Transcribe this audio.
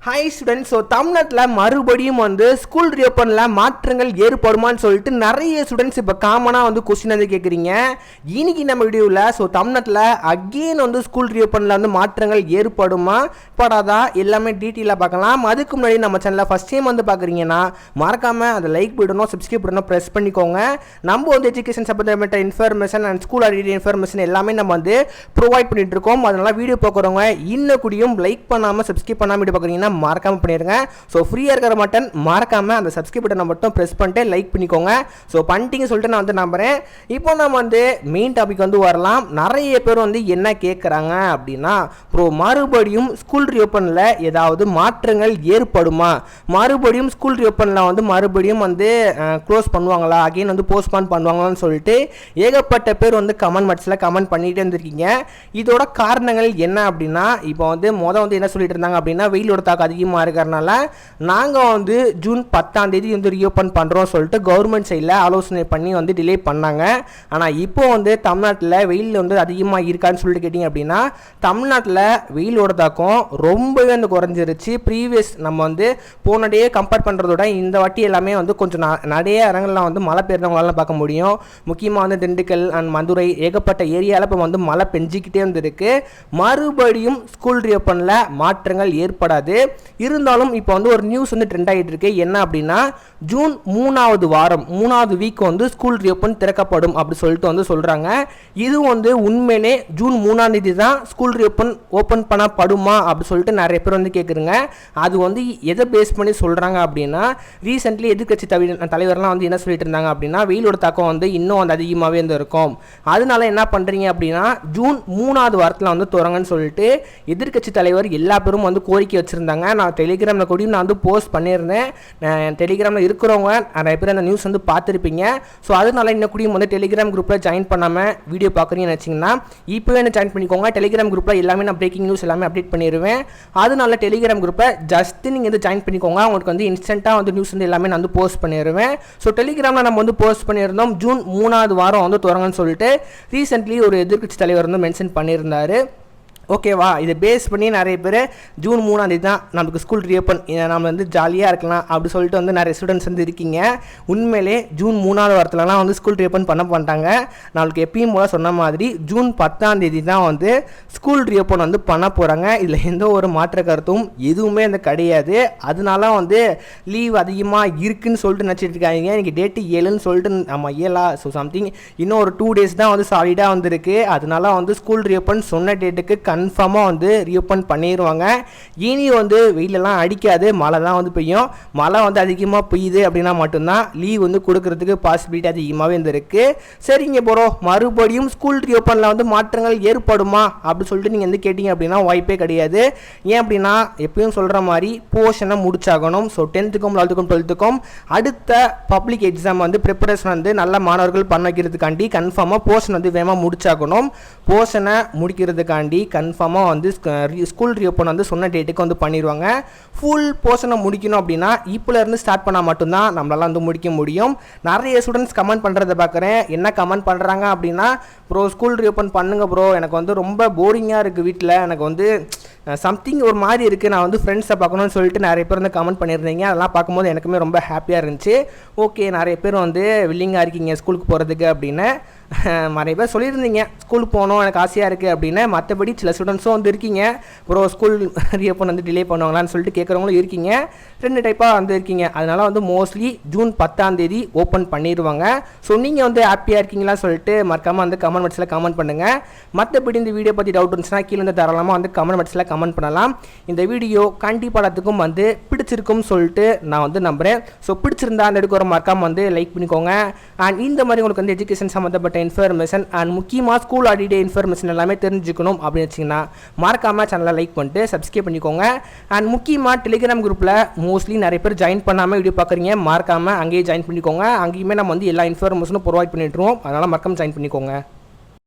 Hi students. So தமிழ்நாட்டில் மறுபடியும் school ரீஓப்பனில் மாற்றங்கள் ஏற்படுமான்னு சொல்லிட்டு நிறைய ஸ்டூடெண்ட்ஸ் இப்போ காமனாக கொஸ்டின் கேட்குறீங்க. இன்னைக்கு நம்ம வீடியோவில் தமிழ்நாட்டில் அகெயின் ஸ்கூல் ரீஓப்பனில் மாற்றங்கள் ஏற்படுமா படாதா எல்லாமே டீட்டெயிலாக பார்க்கலாம். அதுக்கு முன்னாடி நம்ம சேனலில் ஃபஸ்ட் டைம் பார்க்குறீங்கன்னா மறக்காமல் அதை லைக் பண்ணணும், சப்ஸ்கிரைப் பண்ணணும், ப்ரெஸ் பண்ணிக்கோங்க. நம்ம எஜுகேஷன் சம்பந்தப்பட்ட இன்ஃபர்மேஷன் அண்ட் ஸ்கூல் அடிட்டட் இன்ஃபர்மேஷன் எல்லாமே நம்ம ப்ரொவைட் பண்ணிட்டு இருக்கோம். அதனால் வீடியோ பார்க்குறவங்க இன்னும் கூடியும் லைக் பண்ணாமல் சப்ஸ்கிரைப் பண்ணாமல் வீடியோ பார்க்குறீங்கன்னா மறக்காம பண்ணிருங்க. ஸோ ஃப்ரீயாக இருக்கிற மட்டும் மறக்காம அந்த சப்ஸ்கிரைப் பட்டனை மட்டும் ப்ரெஸ் பண்ணிட்டு லைக் பண்ணிக்கோங்க. ஸோ பண்ணிட்டீங்க சொல்லிட்டு நான் நம்புறேன். இப்போ நம்ம மெயின் டாபிக் வரலாம். நிறைய பேர் என்ன கேட்குறாங்க அப்படின்னா, ப்ரோ மறுபடியும் ஸ்கூல் ரீஓப்பனில் ஏதாவது மாற்றங்கள் ஏற்படுமா, மறுபடியும் ஸ்கூல் ரீஓப்பனில் மறுபடியும் க்ளோஸ் பண்ணுவாங்களா, அகைன் போஸ்ட்பான் பண்ணுவாங்களான்னு சொல்லிட்டு ஏகப்பட்ட பேர் கமெண்ட் பாக்ஸில் கமெண்ட் பண்ணிகிட்டே இருந்திருக்கீங்க. இதோட காரணங்கள் என்ன அப்படின்னா, இப்போ என்ன சொல்லிட்டு இருந்தாங்க அப்படின்னா, வெயிலோட தாக்கம் அதிகமாக இருக்கிறனால நாங்கள் ஜூன் 10 ரீஓப்பன் பண்ணுறோம் சொல்லிட்டு கவர்மெண்ட் சைடில் ஆலோசனை பண்ணி டிலே பண்ணாங்க. ஆனால் இப்போ தமிழ்நாட்டில் வெயில் அதிகமாக இருக்கான்னு சொல்லிட்டு கேட்டிங்க அப்படின்னா, தமிழ்நாட்டில் வெயிலோட தாக்கம் ரொம்பவே குறைஞ்சிருச்சு. ப்ரீவியஸ் நம்ம போன டே கம்பேர் பண்ணுறதோட இந்த வாட்டி எல்லாமே கொஞ்சம் நிறைய இடங்கள்லாம் மழை பெய்யறவங்களால பார்க்க முடியும். முக்கியமாக திண்டுக்கல் அண்ட் மதுரை ஏகப்பட்ட ஏரியாவில் இப்போ மழை பெஞ்சிக்கிட்டே இருக்கு. மறுபடியும் ஸ்கூல் ரீஓப்பனில் மாற்றங்கள் ஏற்படாது. இருந்தாலும் இப்போ ஒரு நியூஸ் ட்ரெண்ட் ஆகிட்டு இருக்கு. என்ன அப்படின்னா, ஜூன் 3வது வாரம் 3வது வீக் ஸ்கூல் ரீஓப்பன் திறக்கப்படும் அப்படி சொல்லிட்டு சொல்றாங்க. இது உண்மையிலே ஜூன் 3ஆம் தேதி தான் ஸ்கூல் ரீஓப்பன் ஓப்பன் பண்ணப்படுமா அப்படி சொல்லிட்டு நிறைய பேர் கேட்குறங்க. அது எதை பேஸ் பண்ணி சொல்றாங்க அப்படின்னா, ரீசென்ட்லி எதிர்கட்சி தலைவர்லாம் என்ன சொல்லிட்டு இருந்தாங்க அப்படின்னா, வெயிலோட தாக்கம் இன்னும் அதிகமாகவே இருக்கும். அதனால என்ன பண்றீங்க அப்படின்னா, ஜூன் 3வது வாரத்தில் தொடங்கன்னு சொல்லிட்டு எதிர்கட்சி தலைவர் எல்லா பேரும் கோரிக்கை வச்சிருந்தாங்க. நான் டெலிகிராமில் கூட நான் போஸ்ட் பண்ணியிருந்தேன். டெலிகிராமில் இருக்கிறவங்க நிறைய பேர் அந்த நியூஸ் பார்த்துருப்பீங்க. ஸோ அதனால இன்னும் கூடியும் டெலிகிராம் குரூப்பில் ஜாயின் பண்ணாமல் வீடியோ பார்க்குறீங்கன்னு வச்சிங்கன்னா இப்போவே என்ன ஜாயின் பண்ணிக்கோங்க. டெலிகிராம் குரூப்பில் எல்லாமே நான் பிரேக்கிங் நியூஸ் எல்லாமே அப்டேட் பண்ணிடுவேன். அதனால டெலிகிராம் குரூப்பை ஜஸ்ட் நீங்கள் ஜாயின் பண்ணிக்கோங்க. உங்களுக்கு இன்ஸ்டண்ட்டாக நியூஸ் எல்லாமே நான் போஸ்ட் பண்ணிடுவேன். ஸோ டெலிகிராமில் நம்ம போஸ்ட் பண்ணியிருந்தோம் ஜூன் 3வது வாரம் தொடங்கன்னு சொல்லிட்டு ரீசென்ட்லி ஒரு எதிர்கட்சி தலைவர் மென்ஷன் பண்ணியிருந்தார். ஓகேவா, இதை பேஸ் பண்ணி நிறைய பேர் ஜூன் 3ஆம் தேதி தான் நமக்கு ஸ்கூல் ரீஓப்பன், நம்ம ஜாலியாக இருக்கலாம் அப்படி சொல்லிட்டு நிறைய ஸ்டூடெண்ட்ஸ் இருக்கீங்க. உண்மையிலே ஜூன் 3வது வாரத்துலலாம் ஸ்கூல் ரீஓப்பன் பண்ணாங்க. நம்மளுக்கு எப்பயும் போல சொன்ன மாதிரி ஜூன் 10ஆம் தேதி தான் ஸ்கூல் ரீஓப்பன் பண்ண போகிறாங்க. இதில் எந்த ஒரு மாற்ற கருத்தும் எதுவுமே கிடையாது. அதனால லீவ் அதிகமாக இருக்குன்னு சொல்லிட்டு நினச்சிட்டு இருக்காங்க. இன்றைக்கி டேட்டு 7ன்னு சொல்லிட்டு நம்ம 7 ஸோ சம்திங் இன்னும் ஒரு 2 days தான் சாலிடாக வந்திருக்கு. அதனால ஸ்கூல் ரீஓப்பன் சொன்ன டேட்டுக்கு கன்ஃபார்மாக ரீஓப்பன் பண்ணிடுவாங்க. இனி வெயிலெல்லாம் அடிக்காது, மழை தான் பெய்யும். மழை அதிகமாக பெய்யுது அப்படின்னா மட்டும்தான் லீவ் கொடுக்கறதுக்கு பாசிபிலிட்டி அதிகமாகவே இருக்குது. சரிங்க ப்ரோ, மறுபடியும் ஸ்கூல் ரீஓப்பனில் மாற்றங்கள் ஏற்படுமா அப்படி சொல்லிட்டு நீங்கள் கேட்டிங்க அப்படின்னா வாய்ப்பே கிடையாது. ஏன் அப்படின்னா, எப்பயும் சொல்கிற மாதிரி போர்ஷனை முடிச்சாகணும். ஸோ 10th-க்கும் 11th-க்கும் 12th-க்கும் அடுத்த பப்ளிக் எக்ஸாம் ப்ரிப்பரேஷன் நல்ல மாணவர்கள் பண்ண வைக்கிறதுக்காண்டி கன்ஃபார்மாக போர்ஷன் வேகமாக முடிச்சாகணும். போர்ஷனை முடிக்கிறதுக்காண்டி கன்ஃபார்மாக ஸ்கூல் ரீஓப்பன் சொன்ன டேட்டுக்கு பண்ணிடுவாங்க. ஃபுல் போர்ஷனை முடிக்கணும் அப்படின்னா இப்போலேருந்து ஸ்டார்ட் பண்ணால் மட்டும்தான் நம்மளால முடிக்க முடியும். நிறைய ஸ்டூடெண்ட்ஸ் கமெண்ட் பண்ணுறதை பார்க்குறேன். என்ன கமெண்ட் பண்ணுறாங்க அப்படின்னா, ப்ரோ ஸ்கூல் ரீஓப்பன் பண்ணுங்க ப்ரோ, எனக்கு ரொம்ப போரிங்காக இருக்குது வீட்டில், எனக்கு சம்திங் ஒரு மாதிரி இருக்குது, நான் ஃப்ரெண்ட்ஸை பார்க்கணும்னு சொல்லிட்டு நிறைய பேர் கமெண்ட் பண்ணியிருந்தீங்க. அதெல்லாம் பார்க்கும்போது எனக்குமே ரொம்ப ஹாப்பியாக இருந்துச்சு. ஓகே, நிறைய பேர் வில்லிங்காக இருக்கீங்க ஸ்கூலுக்கு போகிறதுக்கு அப்படின்னு நிறைய பேர் சொல்லியிருந்தீங்க. ஸ்கூலுக்கு போகணும் எனக்கு ஆசையாக இருக்குது அப்படின்னு. மற்றபடி சில ஸ்டூடெண்ட்ஸும் இருக்கீங்க, ப்ரோ ஸ்கூல் ரீஓப்பன் டிலே பண்ணுவாங்களான்னு சொல்லிட்டு கேட்குறவங்களும் இருக்கீங்க. 2 டைப்பாக இருக்கீங்க. அதனால் மோஸ்ட்லி ஜூன் 10ஆம் தேதி ஓப்பன் பண்ணிடுவாங்க. ஸோ நீங்கள் ஹாப்பியாக இருக்கீங்களா சொல்லிட்டு மறக்காமல் கமெண்ட் பாக்ஸில் கமெண்ட் பண்ணுங்கள். மற்றபடி இந்த வீடியோ பற்றி டவுட் இருந்துச்சுன்னா கீழே தாராளமாக கமெண்ட் பாக்ஸில் கமெண்ட் பண்ணலாம். இந்த வீடியோ கண்டிப்பாக எல்லாத்துக்கும் பிடிச்சிருக்கும்னு சொல்லிட்டு நான் நம்புகிறேன். ஸோ பிடிச்சிருந்தா அந்த எடுக்கிற மறக்காமல் லைக் பண்ணிக்கோங்க. அண்ட் இந்த மாதிரி உங்களுக்கு எஜுகேஷன் சம்மந்தப்பட்ட இன்ஃபர்மேஷன் அண்ட் முக்கியமாக ஸ்கூல் அடிட்டட் இன்ஃபர்மேஷன் எல்லாமே தெரிஞ்சுக்கணும் அப்படின்னு வச்சிங்கன்னா மறக்காமல் சேனலை லைக் பண்ணிட்டு சப்ஸ்கிரைப் பண்ணிக்கோங்க. அண்ட் முக்கியமாக டெலிகிராம் குரூப்பில் மோஸ்ட்லி நிறைய பேர் ஜாயின் பண்ணாமல் வீடியோ பார்க்குறீங்க. மறக்காமல் அங்கேயே ஜாயின் பண்ணிக்கோங்க. அங்கேயுமே நம்ம எல்லா இன்ஃபர்மேஷனும் ப்ரொவைட் பண்ணிட்டுருவோம். அதனால் மறக்காமல் ஜாயின் பண்ணிக்கோங்க.